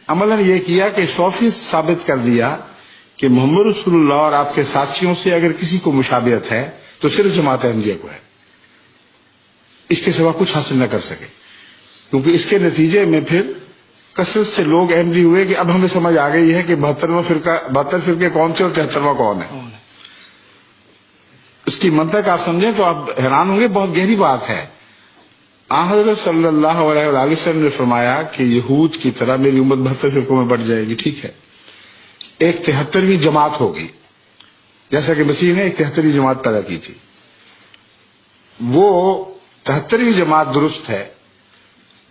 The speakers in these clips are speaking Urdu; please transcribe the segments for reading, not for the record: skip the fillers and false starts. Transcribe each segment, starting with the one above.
عملاً یہ کیا کہ 100% ثابت کر دیا کہ محمد رسول اللہ اور آپ کے ساتھیوں سے اگر کسی کو مشابہت ہے تو صرف جماعت احمدیہ کو ہے، اس کے سوا کچھ حاصل نہ کر سکے، کیونکہ اس کے نتیجے میں پھر کثرت سے لوگ احمدی ہوئے کہ اب ہمیں سمجھ آ گئی ہے کہ 72 فرقے کون تھے اور 73واں کون ہے۔ اس کی منطق آپ سمجھیں تو آپ حیران ہوں گے، بہت گہری بات ہے۔ حضرت صلی اللہ علیہ وآلہ وسلم نے فرمایا کہ یہود کی طرح میری امت 72 فرقوں میں بٹ جائے گی، ٹھیک ہے، ایک 73ویں جماعت ہوگی، جیسا کہ مسیح نے ایک 73ویں جماعت پیدا کی تھی۔ وہ 73ویں جماعت درست ہے۔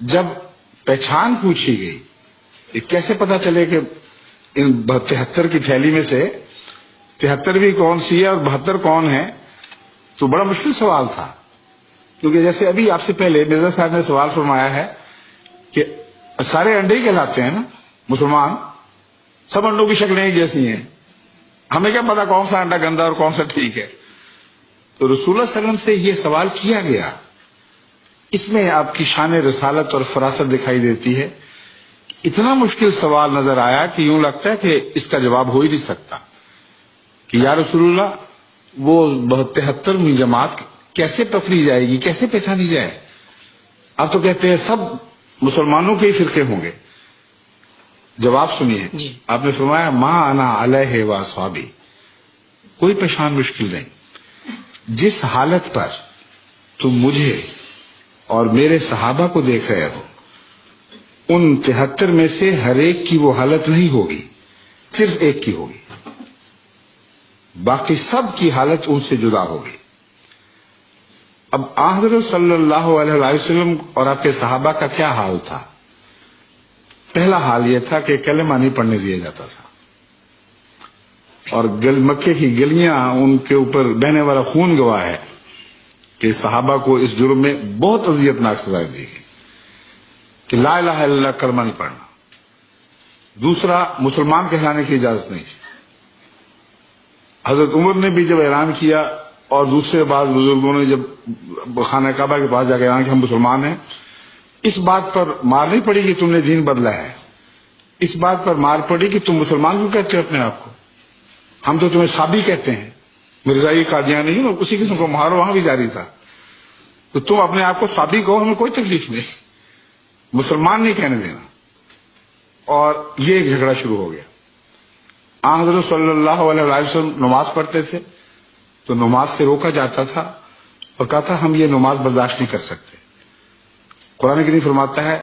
جب پہچان پوچھی گئی کہ کیسے پتا چلے کہ ان 73 کی تھیلی میں سے 73ویں کون سی ہے اور 72 کون ہے، تو بڑا مشکل سوال تھا، کیونکہ جیسے ابھی آپ سے پہلے مرزا صاحب نے سوال فرمایا ہے کہ سارے انڈے ہی کہلاتے ہیں نا مسلمان، سب انڈوں کی شکلیں ایک جیسی ہیں، ہمیں کیا پتا کون سا انڈا گندا اور کون سا ٹھیک ہے؟ تو رسول اللہ صلی اللہ علیہ وسلم سے یہ سوال کیا گیا۔ اس میں آپ کی شان رسالت اور فراست دکھائی دیتی ہے۔ اتنا مشکل سوال نظر آیا کہ یوں لگتا ہے کہ اس کا جواب ہو ہی نہیں سکتا کہ یا رسول اللہ وہ 73ویں جماعت کیسے پکڑی جائے گی، کیسے پہچانی جائے؟ آپ تو کہتے ہیں سب مسلمانوں کے ہی فرقے ہوں گے۔ جواب سنیے، آپ نے فرمایا ما انا علیہ و اصحابی، کوئی پہچان مشکل نہیں۔ جس حالت پر تم مجھے اور میرے صحابہ کو دیکھ رہے ہو، ان 73 میں سے ہر ایک کی وہ حالت نہیں ہوگی، صرف ایک کی ہوگی، باقی سب کی حالت ان سے جدا ہوگی۔ اب حضرت صلی اللہ علیہ وسلم اور آپ کے صحابہ کا کیا حال تھا؟ پہلا حال یہ تھا کہ کلمہ نہیں پڑھنے دیا جاتا تھا، اور مکے کی گلیاں ان کے اوپر بہنے والا خون گواہ ہے کہ صحابہ کو اس جرم میں بہت اذیتناک سزا دی گئی کہ لا الہ الا اللہ کلمہ نہیں پڑھنا۔ دوسرا، مسلمان کہلانے کی اجازت نہیں تھی۔ حضرت عمر نے بھی جب اعلان کیا اور دوسرے بعض بزرگوں نے جب خانہ کعبہ کے پاس جا کے اعلان کیا ہم مسلمان ہیں، اس بات پر مار نہیں پڑی کہ تم نے دین بدلا ہے، اس بات پر مار پڑی کہ تم مسلمان کیوں کہتے ہو اپنے آپ کو؟ ہم تو تمہیں صابی کہتے ہیں، مرزائی قادیانی نہیں، اسی قسم کو مہار وہاں بھی جاری تھا، تو تم اپنے آپ کو صابی کہو، ہمیں کوئی تکلیف نہیں، مسلمان نہیں کہنے دینا۔ اور یہ ایک جھگڑا شروع ہو گیا۔ حضرت صلی اللہ علیہ وسلم نماز پڑھتے تھے تو نماز سے روکا جاتا تھا اور کہا تھا ہم یہ نماز برداشت نہیں کر سکتے۔ قرآن کریم فرماتا ہے